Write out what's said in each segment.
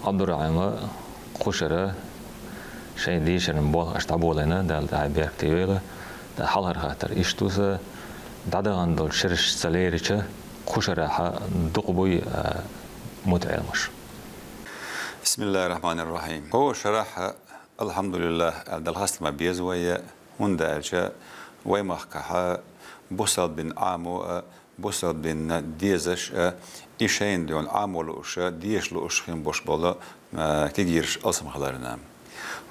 أدور عنا قشرة شيء ديش نبول أشتبولنا دال تعبير كتير ده حلر خاطر إشتوسه دادا عندل شرش سليريشة قشرة دقبوي متعلمش. بسم الله الرحمن الرحيم. هو شرح الحمد لله دلخست ما بيزوي وندالش ويمحكها بوصل بين عامو بوصل بين ديزش إيشين دون عامولوش ديش لوش خيم بوش بولا كيجيرش أصلا خلارنا.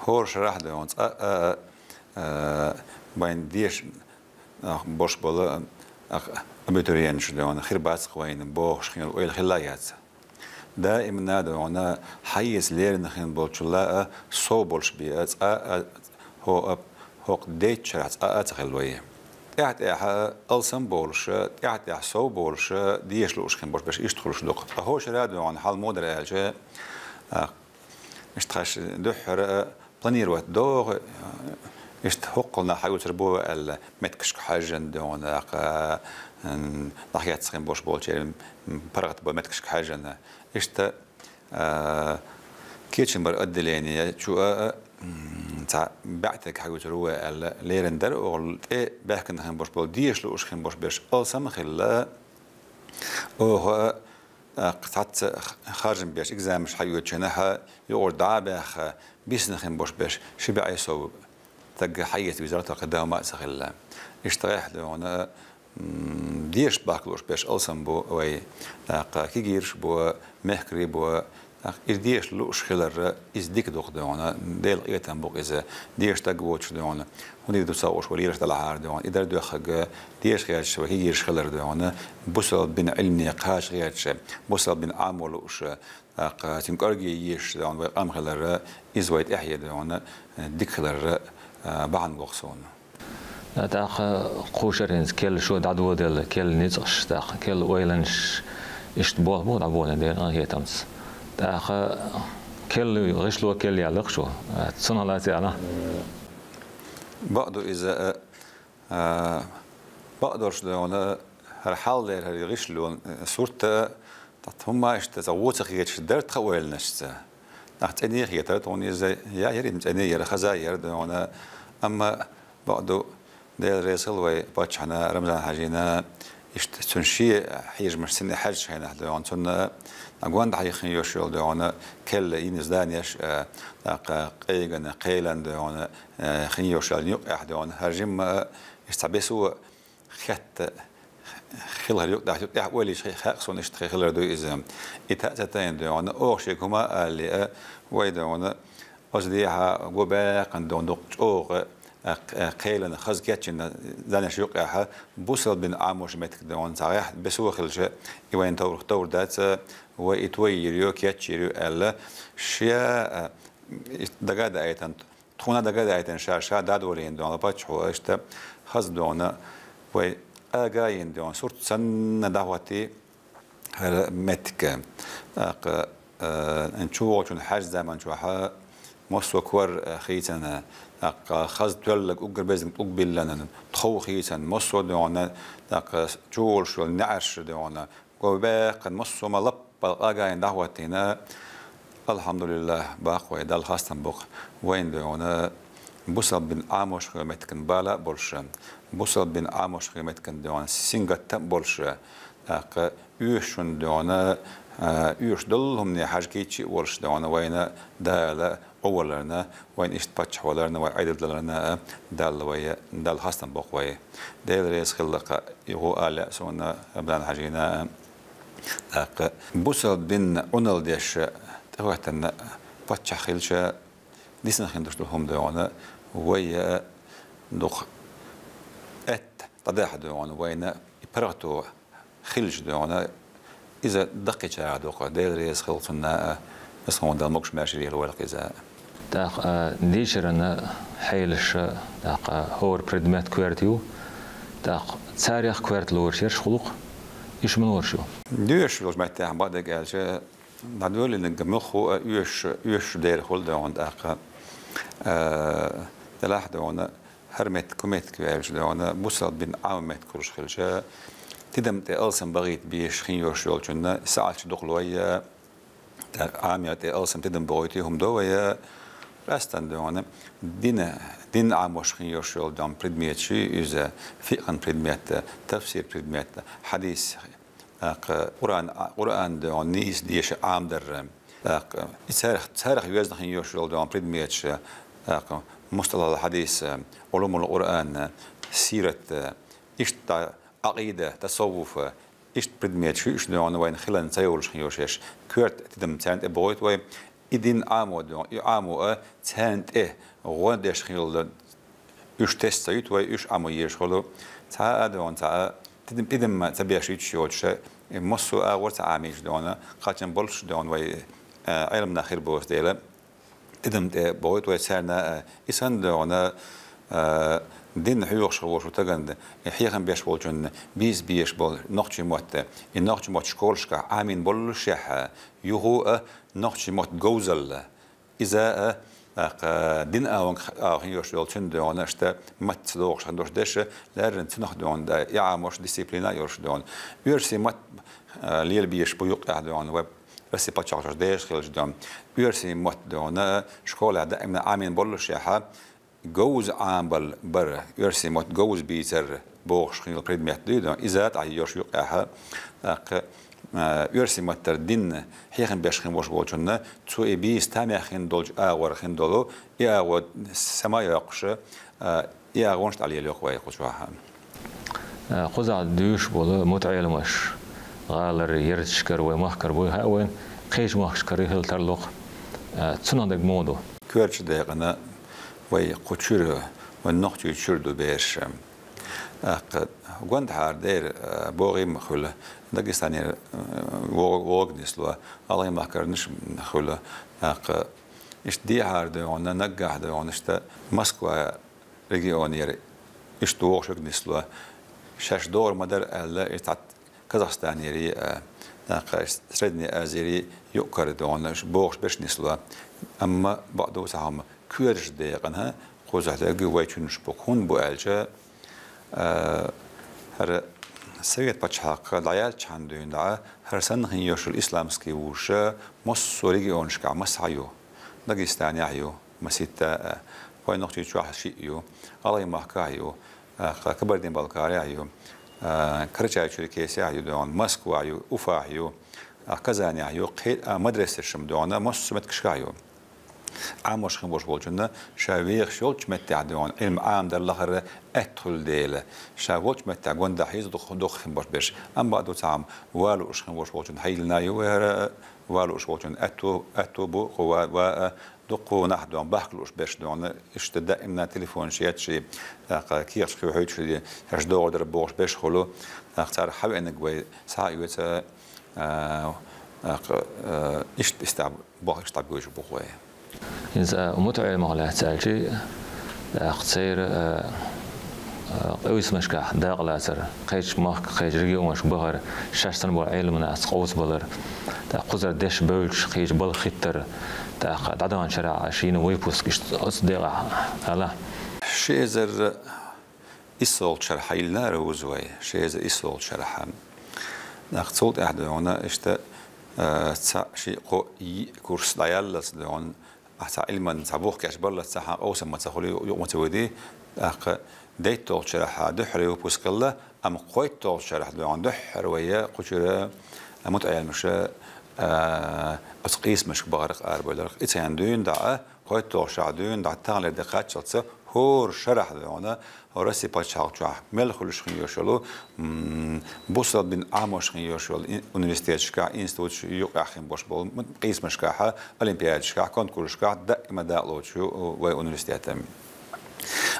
هو شرح دون بين ديش بوش بولا أبيتوريانش دون خير باس خوين بوش خير ويل خلايات. دائما دون حيز ليرن خين بولشلا صو بولش بيات هو ديت شرعت أتغلويه. يعني ألسن بولش يعني صو بولش ديش لوش خين بولش باش يشتغلش دوق. هو شرع دون حال مودر ألجا اشتخش دحر بلانيروات دوغ اشتحقنا حيو تربو المتكش حاجة دون نحيات سخين بوش بولش برغت بمتكش حاجة اشتا كيتشن بر أدليني شو تاع بعتك حاجة تروى ليرندر أو إيه بحكي نحن بوش بول ديش لوش خن بوش بيش ألسم خلا أو قطعت خارج بيش إجزام مش حيو تشنها يقول دعابخ بيس نحن بوش بيش شبع يسوب تج حية وزارة القدام ما سخلا اشتريح له ديش باكلوش باش ألسم بو وي كيجيرش بو مهكري بو إرديش لوش خلر إزديك دوق دونا ديل إيتام بوق إذا ديش تجوتش دونا هني دو ساوش وليرش دلعار دونا إذا دو خج ديش غيرش وكيجيرش خلر دونا بوصل بين علمي قاش غيرش بوصل بين عاملوش تنكرجي يش دونا وقام خلر إزويت إحيا دونا ديك خلر بعن بوقسون تاخ قوشرينز كل شو دعوة دل كل نيتش تاخ كل ويلنش اشتباه بود عبونا دين هي تمس تاخ كل غشلو كل يعلق شو تصنع لا تعنا بقدر إذا بقدرش دونا هالحال ده غشلو صورة هم اشتزوت خيش درت خوال نشتا نحتني خيتر توني زي يا يريم تاني يا خزاير دونا أما بقدر ده رئيس الوي باتشنا رمضان حجينا تنشي حيج مش سنة حج هنا دوان تنا أقوان ده حيخن يوشيل دوان كل إنس دانيش قيجن قيلن دوان خن يوشيل يق دوان هرجم يستعبسوا خت خلها يق ده يق ولي شيء خاصون يشتغل دو إذا إتأتين دوان أوشي كما اللي ويدوان أصديها وباق عندون دكتور قيلن خز كاتشن دانش يقعها بوصل بين عاموش متك دون صحيح بسوا خلش يوين تور دات ويتويريو كاتشيريو ألا شيا دقاد أيتن تخونا دقاد أيتن شا دادورين دون باتشو اشتا خز دون وي أجاين دون صورت سن دعوتي متك نشوف شون حاج زمان شوها مصو كور خيتنا خز تولك أجر بزن أقبل لنا تخو خيتنا مصو دونا جول شو النعش دونا وباق مصو ما لب أجاين دعوتنا الحمد لله باقي دال خاصة بق وين دونا بوصل بين عاموش خيمتكن بالا بولشان بوصل بين عاموش خيمتكن دونا سينغت بولشا يوشون دونا يوش دلهم ني حاج كيتشي ورش دونا وين دالا أولنا وين إشت باتش ولرنا وعيد لنا دال ويا دال خاصة بقوي دال رئيس خلق يهو آل سونا بدان حاجينا بوصل بين عنل ديش تروحنا باتش خلش لسنا خندش لهم دونا ويا دخ تضاح دونا وين يبرتو خلش دونا إذا دقيت عادوق دال رئيس خلصنا اسمه دال مكش ماشي ليه الورق إذا تاق ديشرنا حيلش تاق هور بريدمات كويرتيو تاق تاريخ كويرت لورشيرش خلق إيش من ورشو ديش لوش ما تاع بعد قال دول اللي نجمخو يوش دير خلد عند أق تلاح دونا هرمت كوميت كويرش دونا بوصل بين عامت كرش خلشة تدم تألسن بغيت بيش خين يوش يولشنا ساعات دخلوا عاميات ألسم تدم بغيتهم دو ويا رستن دوانه دين عاموشخين يوشول دام предметشي إذا فقه предмет تفسير предмет حديث قرآن دوان نيس ديش عام در تاريخ يوزنخين يوشول دام предметش مصطلح الحديث علوم القرآن سيرة إشتا عقيدة تصوف إشت предметشي إشت دوان وين خلال تيولشخين يوشيش كورت تدم تانت بغيت وين إدين عامو تانت غوندش خيل إيش تستيت وإيش عمو يشغلو تا أدوان تا تدم تبيش يتشوش مصو ورت عاميش دونا قاتن بولش دون وي علم ناخير بوس ديلا تدم بويت ويسارنا إسان دونا دين حيوق شغوش وتجند حيخن بيش بولجن بيش بول نقطة موت النقطة موت شكولشكا عامين بولشح يهو نقطة موت جوزل إذا دين أون يوش دولتين دون أشتا مت دوغش هندوش دش لارن تنخ دون دا يعمش ديسيبلينا يوش دون يرسي مت ليل بيش بيوق دون وب بس بتشارج دش خلج دون يرسي مت دون شكول دائما عامين بولشح جوز عامل بر يرسي مت جوز بيتر بوغش خيل بريدميت دون إذا تعيش يوقعها يرسي متر دين حيخن بيش خن وش بولجنا تو بيس تامي خن دولج آور خن دولو يا سما يقش يا غونش عليه لقوي قشوها قزع دوش بولا متعيل مش غالر يرتشكر ومحكر بوها وين قيش محكر يهل ترلق تسنادك مودو كورش دقنا وي قشور والنقطة يشردو بيش قند هاردير بوغي مخوله داغستاني ووغ نسلوا الله ما كرنش مخوله اش دي هارد اون نجح ده اون اشتا موسكوا ريجيونير اش توغشك نسلوا شاش دور مدر الا اتات كازاخستانيري سردني ازيري يوكر دون بوغش باش نسلوا اما بعضو سهم كورش ديقنها خوزه ده ويتشنش بكون بو الجا هر سويت بچاق دايال چاندون دا هر سن هيوش الاسلامسكي وش مص ريجيونشكا مسعيو داغستان يحيو مسيتا وين نقطه شو شيء الله ماكايو كبردين بالكاري ايو كرچاي شركيسي ايو دون موسكو ايو اوفا ايو كازان ايو مدرسه شمدونا مص متكشايو عاموش خنبوش بولجنا شاويخ شولش متع دون علم عام در لخر اتخل ديل شاولش متع قوان دحيز دوخ خنبوش بيش ام بعدو تعام والو اش خنبوش بولجن حيلنا يوهر والو اش بولجن اتو بو و دقو نحدون بحكلوش بيش دون اشت دائما تليفون شيات شي كيرش كيو هيتش دي هش دور در بوش بيش خلو اختار حبي انك وي ساعه اشت استعب بوخ استعب جوش بوخوي إذا متعلم على تالشي أختصر أويس مشكح داق لاسر قيش ماك قيش رجيو مش بهر شاشتن بو علم ناس قوس بلر تا قزر دش بولش قيش بل خطر تا عدوان شرع شين ويبوس كش أصدق هلا شيء زر إسول شرح إلا روزوي شيء زر إسول شرح نقصد أحدنا إشتا شيء قو كورس ديال لسدون أحسن علما سبوق كاش برلا ساحة أو سما تخلي يوم متودي ديت طول شرح دحري وبوسكلا أم قويت طول شرح دون دحر ويا قشرة متعين مش أسقيس مش بغرق أربعة إتيان دعاء قويت طول شرح دعاء تغلى دقات شلصة هور شرح دونا ورسي باتشاق شرح ملخلش خيوشلو بوصل بين عاموش خيوشل universiteit شكا institut يقع خين باش بول قيس مشكاحة أولمبياد شكا كونكور شكا دائما داخلوش وuniversiteit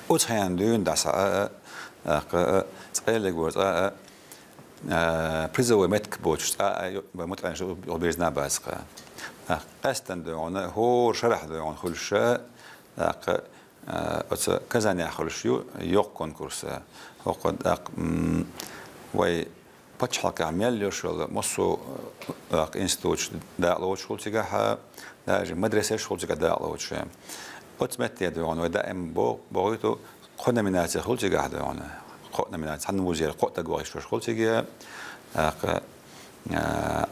وتحيان دون دعسا تقيل لقوز بريزو متك بوش متعنش وبيزنا باسقة قستن دونا هور شرح دون خلشة كذا يخرج يوق كونكورس وقد وي بتشحال كعمل يشول مصو إنستوش داخلوش شغل تجاه مدرسة شغل تجاه داخلوش أتمت يدون ودائم بقولتو خدنا من هذا شغل تجاه دون خدنا من هذا هنوزير قط جوارش شغل تجاه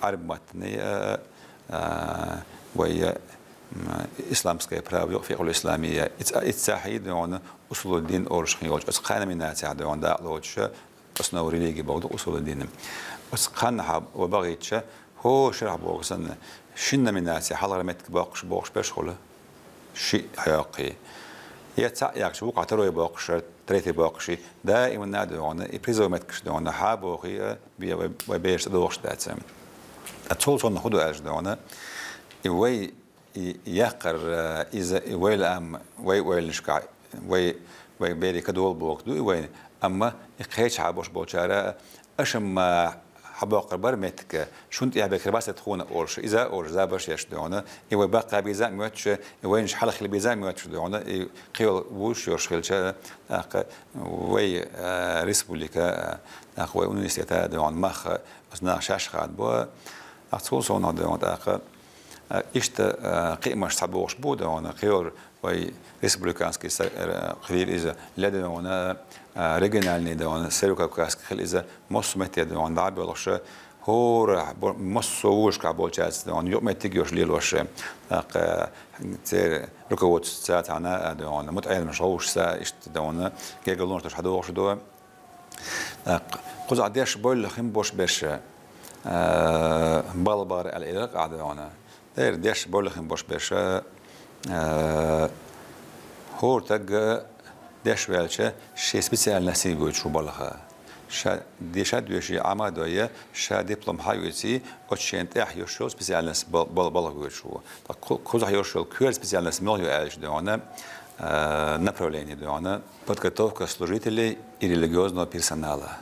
عرب متني وهي إسلامسكية براوي فقه الإسلامية إتساحي دون أصول الدين أورش خيوج بس قانا من ناس دون دا لوجش بس نو ريليجي بعض أصول الدين بس قانا حب وبغيتش هو شرح بوغسن شننا من ناس حضر متك باقش بشغله شيء حقيقي يتساعد وقع تروي باقش تريتي باقشي دائما نادون يبريزو متكش دون حابوغي بيش دوغش داتسم أتصل صون خدو أج دون يوي يقر إذا ويل أم ويلشكع بيري كدول بوقت دو وين أما يقيش حابوش بوشارة أشم حباقر برمتك شنت يا بكر بس تخون أورش إذا أورش زابش يشدونه يوي بقى بيزا ميتش وينش حلق اللي بيزا ميتش دونه قيل وش يرشخلش وي ريسبوليكا وي أونيسيتا دون مخ أصنع شاش خاد بو أتصل صونا دون إشت قيمش حبوش بو دون قيل وي ريسبوليكانسكي خليل إذا لدونه ريجنالني دون سيروكاوكاسك خل إذا مص متى دون دعبي والش هو راح مص وش كابول جاز دون يوم تيجيوش ليل وش تير ركوت ساعات عنا دون متعين مش هوش ساعة إشت دون جيجلون تش حدو وش دو قز عديش بول خم بوش بش بالبار العراق عاد دون تير ديش بول خم بوش بش هو تج ديش ويلشه شيء سبيسيال نسي قوي شو بالها شا ديش دوشي عمادوية شا دبلوم حيوتي وتشين تاح يوشول سبيسيال نس بالها قوي شو كوزا يوشول كير سبيسيال نس مليو ألش دونا направление دونا подготовка служителей и религиозного персонала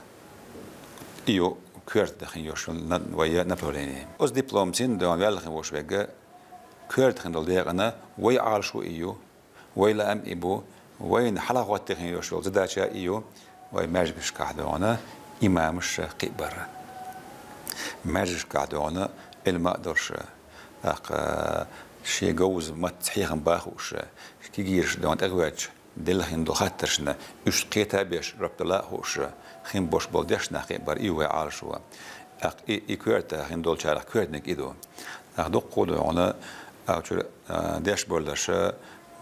iyo كير دخين يوشول ويا направление أز دبلوم تين دونا ويالخين وش بيجا كير دخين دلديقنا ويا عالشو إيو ويلا أم إبو وين حلقات تخين يوشول زداشا إيو وين ماجش قاعدونا إمامش قبر ماجش قاعدونا الماء درش شيء جوز ما تحيهم باخوش كيجيرش دون أغواج دلخين دو خاطرشنا إيش قيتا بيش ربط الله هوش خين بوش بولدشنا قبر إيو عالشوا إيكويرتا خين دول شارع كويرتنك إيدو دقو دونا داش بولدش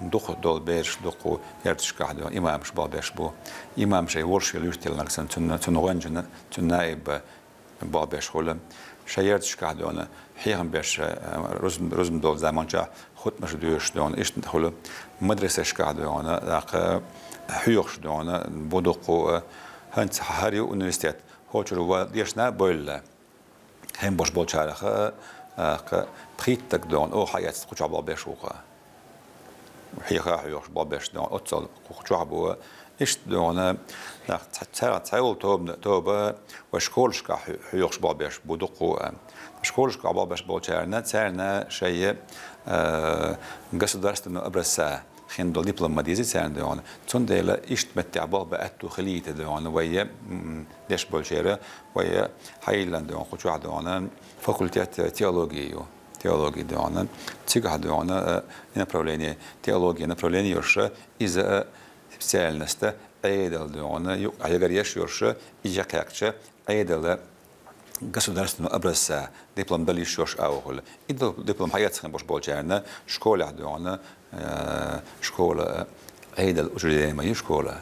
دخو دول بيرش دخو يرتش كحدو إمامش بابش بو إمامش يورش يلوشتل نكسن تنوانجن تنائب بابش خولم شيرتش كحدو أنا حيهم بيش رزم دول زمان جا خد مش دوش دون إيش ندخله مدرسة كحدو أنا لاق حيوخش دون بودقو هنت هاريو أونيفرسيتات هو شروا ديشنا بولا هم باش بولشارخ بخيتك دون أو حياة تقطع بابش وقا حيخا حيوش بابش دون أتصل قطعبوا إيش دون لا تعال توب وشكولش حيوش بابش بدقو شكولش بابش بولشارنا تسارنا شيء государственного образца خندل دبلوم ديزي تسارنا دون تندل إيش متع باب أتو خليت دون ويا ديش بولشيرة ويا حيلان دون قطع دون فاكولتات теологии дона, цигах дона, направление теологии, направление юрша из специальности айдал дона, айгарьеш юрша из якакча айдала государственного образца, диплом далиш юрш аухол, и диплом хаятсхан бош болчарна, школа дона, школа айдал учреждение моей школы,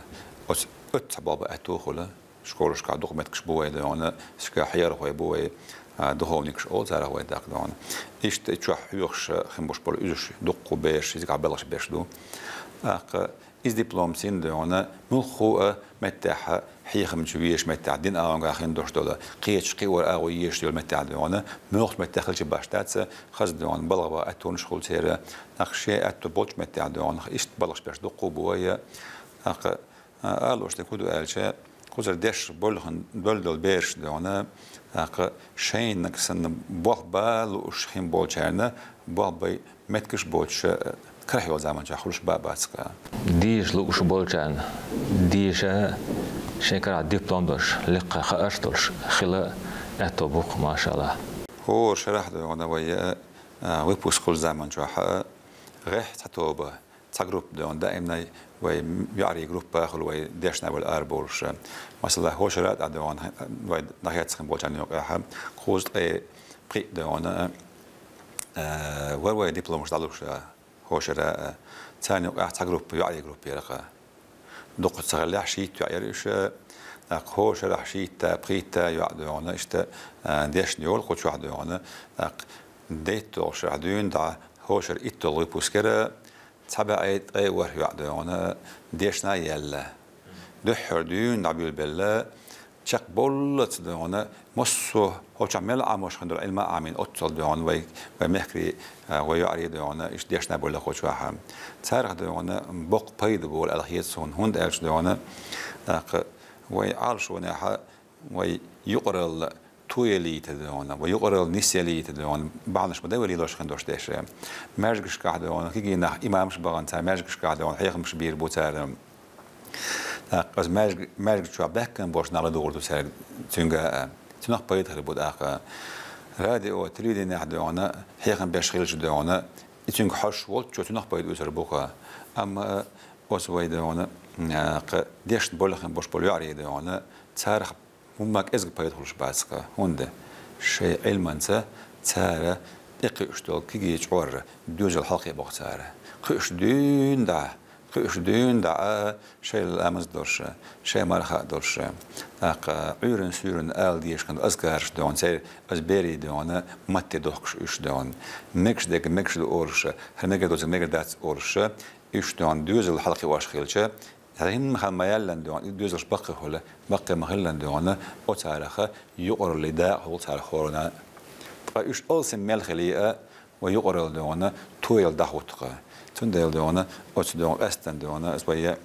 от баба атухола, школа шка документ кшбуэ дона, шка хаяр хуэ буэ دهونيكش أول زارا هو داك دون إيش تشوح يوخش خمبوش بول إيش دقو بيش إذا قبلش بيش دو إز دبلوم سين دون ملخو متاح حيخم جويش متاح دين أرانغا خين دوش دولا قيتش قيور أغويش دول متاح دون ملخ متاح لش باشتاتس خز دون بلغوا أتون شغل سيرة نخشي أتو بولش متاح دون إيش بلغش بيش دقو بويا قالوش تكودو ألشة كوزر ديش بولدل بيش دون شين نكسن بوخبال وشخين بولشارنا بوخبي متكش بولش كرهيو زمان جاخلوش باباتسكا ديش لوش بولشان ديش شنكر دبلوم دوش لقى خاشتولش خلا اتوبوق ما شاء الله هو شرح دون ويا ويبوس كل زمان جاح غيح تتوبه تجرب دون دائما ويعري جروب باخل ويدشنا بالأربورش مثلا هو شرط عدوان وينهيت سخن بولجان يوقعها خوز بريد دون وروي دبلوم مش دالوش هوشرا ثاني وقعت جروب يعي جروب يرقى دقت صغلح شيت يعيش هوشرا شيت بقيتا يعدونا اشت ديش نيول قد شو عدونا ديت وش عدون دا هوشر إتلو بوسكرا تبع أي ور يعدونا ديشنا يلا دحر دون عبيل بالله شق بولت دونا مصو هو جمال عموش خندر علم عامين أتصل دون وي ومحكي ويعري دونا إيش ديشنا بولا خوش واحد تاريخ دونا بق بيد بول الخيسون هند أرش دونا ويعرش وناحا ويقرل تويلي تدونا ويقرل نسيلي تدونا بعضش بدوري لوش خندوش ديش مرجش قاعدونا كي جينا إمامش بغنتا مرجش قاعدونا حيخ مش بير بوتار از مرگ شو بکن باش نال دور تو سر تونگا تنخ باید خیلی بود آخه رادی او تریدی نهدوانه هیچم بشخیل شدوانه ایتونگ حش ولد شو تنخ باید وزر بکه اما واسوی دوانه دیشت بالخن باش بالیاری دوانه تارخ همک از باید خلوش باسکه هنده شيء علمانسه تاره دقیقشتال کی گیج عور دوزل حقی بختاره خش دون ده خش دون ده شيء الامز درشه شيء مرخ درشه عورن سورن آل دیش کند از کارش دون سر از بری دونه مت دخش اش دون مکش دک مکش اورشه هر مگر دوز مگر دات اورشه اش دون دوزل حلقی واش خیلشه هرين مخال ميالن دون دوزش بقى هلا بقى مخلن دون او تاريخه يقر لداء هو تاريخورنا فايش اولسن مال خليقه ويقر دون تويل دحوتقه تندل دون او دون استن دون اسويه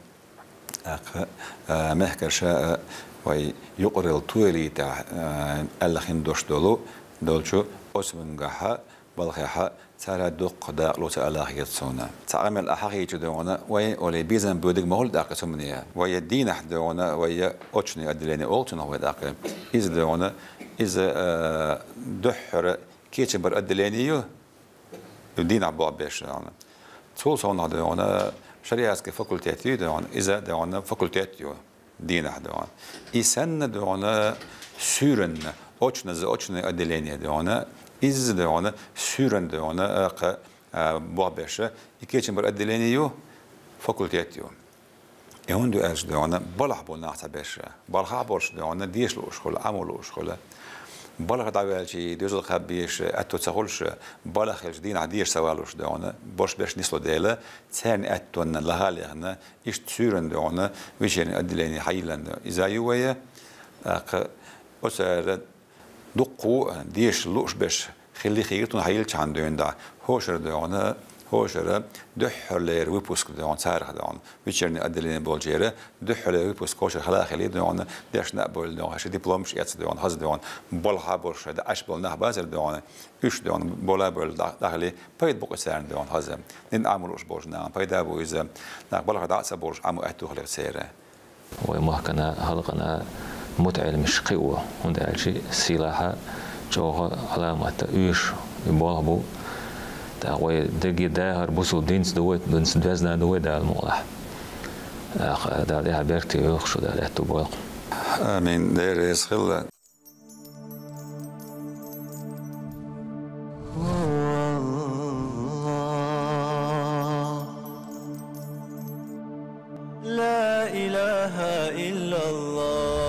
مهكر شاء ويقر تويلي تاع الخين دوش دولو دولشو اسمنغها بالخيحة ترى دق داق لو تأله يتصونا تعمل أحقي جدونا وين أولي بيزن بودك مهول داق سمنيا ويدين أحدونا ويا أتشني أدلني أولتنا هو داق إذا دونا إذا دحر كيتش بر أدلنيو يدين عبوا بيش دونا طول صونا دونا شريعة كفاكولتاتيو دونا إذا دونا فاكولتاتيو دين أحدونا إسن دونا سورن أتشني أدلني دونا إز دونا سورن دونا بابشة يكيتشن بر أدلينيو فاكولتاتيو يهون أج دونا بلح بونا عتبشة بلح عبرش دونا ديش لوشخل عمل لوشخل بلح دعوالشي ديوز الخبيش أتو تقولش بلح الجدين عديش سوالوش دونا برش بيش نسلو ديلا تاني أتونا لهالي هنا إيش سورن دونا ويشين أدليني حيلن إذا يويا أسر دقو ديش لوش بش خلي خيرتون حيلش عندون دا هوشر دونا هوشر دحر لير ويبوسك دون سارخ دون ويشرني أدلين بولجيرة دحر لير ويبوسك كوشر خلا خلي دون ديش نقبل دون هش دبلومش ياتس دون هز دون بولها برش دا أشبل نه بازر دون إيش دون بولا بول داخلي بيد بقى سارن دون هزم نين عملوش برج نعم بيد أبو إذا نقبلها دعسة برج عمو أهتو خلي سيرة ومهكنا هلقنا متعل مش قوة هندا شيء سلاحة جوها علامة إيش يبالبو تاوي دقي داهر بوسو دينس دوت دينس دوزنا دوت دا المولح دا لها بيرتي يخشو دا لها تبالق آمين دير يسخل لا إله إلا الله